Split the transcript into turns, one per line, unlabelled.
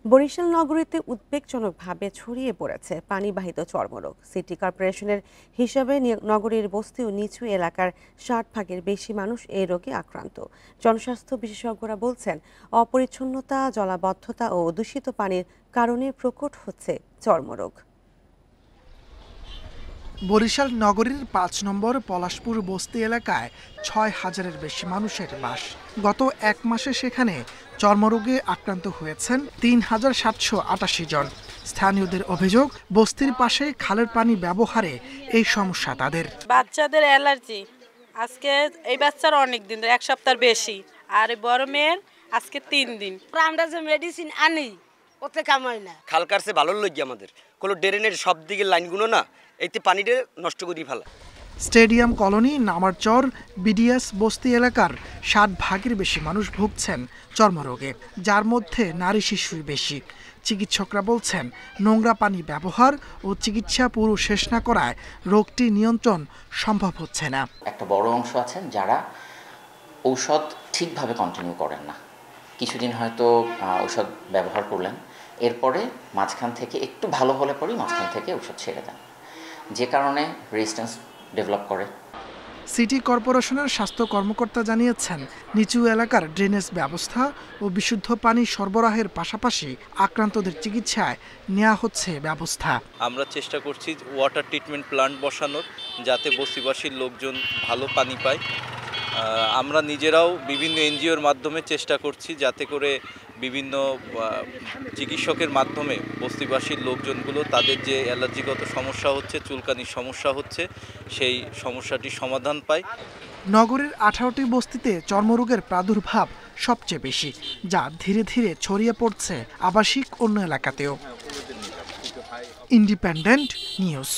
বরিশাল নগরীতে উদ্বেগজনকভাবে ছড়িয়ে পড়েছে পানিবাহিত চর্মরোগ। সিটি কর্পোরেশনের হিসাবে নগরীর বস্তি ও নিচু এলাকার ৬০ ভাগের বেশি মানুষ এই রোগে আক্রান্ত। জনস্বাস্থ্য বিশেষজ্ঞরা বলছেন, অপরিচ্ছন্নতা, জলাবদ্ধতা ও দূষিত পানির কারণে প্রকট হচ্ছে চর্মরোগ।
বরিশাল নগরীর ৫ নম্বর পলাশপুর বস্তি এলাকায় ৬,০০০-এর বেশি মানুষের বাস। গত এক মাসে সেখানে চর্মরোগে আক্রান্ত হয়েছেন ৩,৭৮৮ জন। স্থানীয়দের অভিযোগ, বস্তির পাশে খালের পানি ব্যবহারে এই সমস্যা তাদের।
বাচ্চাদের অ্যালার্জি, আজকে এই বাচ্চার অনেক দিন, এক সপ্তাহের বেশি, আর বড় মেয়ের আজকে ৩ দিন।
আমরা যে মেডিসিন আনি ওতে কাম হয় না।
খাল কাটছে ভালো লাগে আমাদের, কোনো ড্রেনের সব দিকে লাইনগুলো না এইতে পানিটা নষ্ট করে ফেলা।
স্টেডিয়াম কলোনি, নামারচর, বিডিএস বস্তি এলাকার ৬০ ভাগের বেশি মানুষ ভুগছেন চর্মরোগে, যার মধ্যে নারী শিশুই বেশি। চিকিৎসকরা বলছেন, নোংরা পানি ব্যবহার ও চিকিৎসা পুরো শেষ না করায় রোগটি নিয়ন্ত্রণ সম্ভব হচ্ছে না।
একটা বড় অংশ আছেন যারা ঔষধ ঠিকভাবে কন্টিনিউ করেন না। কিছুদিন হয়তো ঔষধ ব্যবহার করলেন, এরপরে মাঝখান থেকে একটু ভালো হলে পরেই মাঝখান থেকে ঔষধ ছেড়ে দেন, যে কারণে রেজিস্ট্যান্স ডেভেলপ করে।
সিটি কর্পোরেশনের স্বাস্থ্য কর্মকর্তা জানিয়েছেন, নিচু এলাকার ড্রেনেজ ব্যবস্থা ও বিশুদ্ধ পানি সরবরাহের পাশাপাশি আক্রান্তদের চিকিৎসায় নেওয়া হচ্ছে ব্যবস্থা।
আমরা চেষ্টা করছি ওয়াটার ট্রিটমেন্ট প্ল্যান্ট বসানোর, যাতে বস্তিবাসীর লোকজন ভালো পানি পায়। আমরা নিজেরাও বিভিন্ন এনজিওর মাধ্যমে চেষ্টা করছি যাতে করে বিভিন্ন চিকিৎসকের মাধ্যমে বস্তিবাসীর লোকজনগুলো তাদের যে অ্যালার্জিগত সমস্যা হচ্ছে, চুলকানির সমস্যা হচ্ছে, সেই সমস্যাটি সমাধান পায়।
নগরের 18টি বস্তিতে চর্মরোগের প্রাদুর্ভাব সবচেয়ে বেশি, যা ধীরে ধীরে ছড়িয়ে পড়ছে আবাসিক অন্য এলাকাতেও। Independent news.